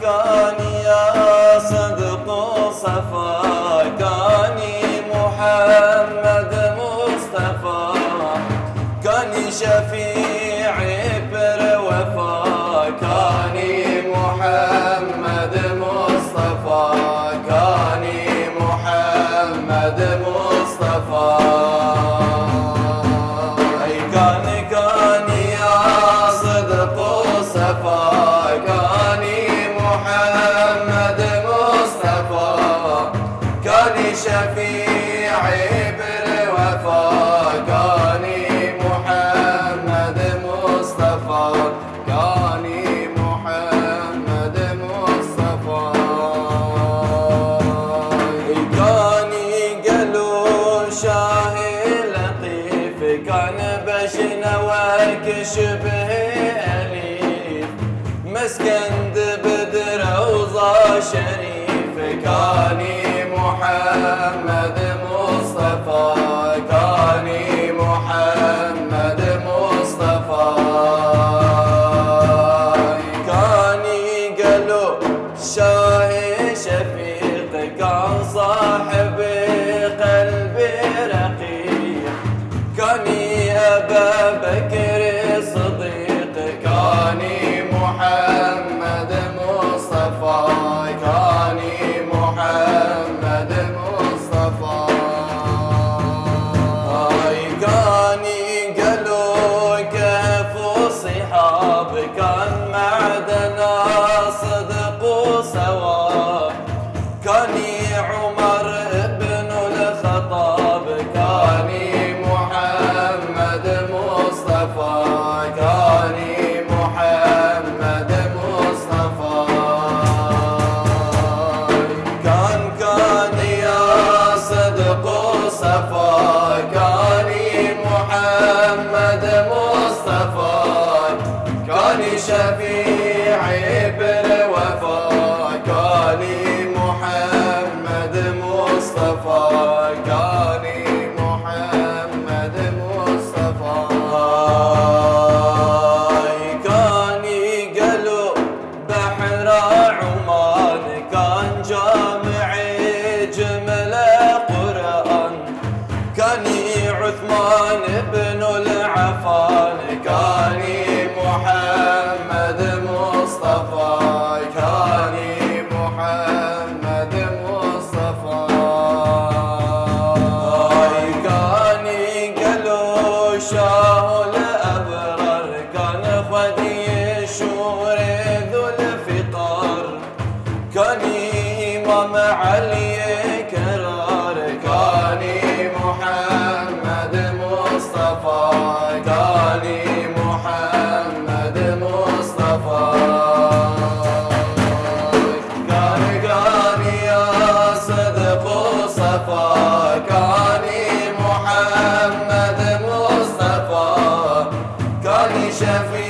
كان يا صدق صفا كاني محمد مصطفى كاني شفيعي بالوفا كاني محمد مصطفى كاني محمد مصطفى كان يا صدق صفا كاني محمد مصطفى كاني شفيعي بالوفا كاني محمد مصطفى كاني محمد مصطفى كاني قالوا شاهي لطيف كان بشنواك شبه أليف مسكن بدر روضة شريف كاني محمد مصطفى كاني محمد مصطفى كاني قالوا شاهي شفيق كان صاحب قلبي رقيق كاني أبا بكر صديق كاني محمد مصطفى كاني محمد مصطفى كاني قالوا كيف صحاب كان معدنا صدق وصواب كاني عمر ابن الخطاب كاني محمد مصطفى كاني محمد مصطفى كان يا صدق صفا كاني محمد مصطفى كاني شفيعي بالوفا كاني محمد مصطفى كاني محمد مصطفى كاني قالوا بحر عمان كان جامعي جملة قرآن كاني عثمان بن العفان كاني محمد مصطفى كاني محمد مصطفى كاني قالوا شاه الأبرار كان خدي شور ذو الفقار كاني إمام علي كرار كاني محمد مصطفى كاني محمد مصطفى كان يا صدق صفا كاني محمد مصطفى كاني شفيع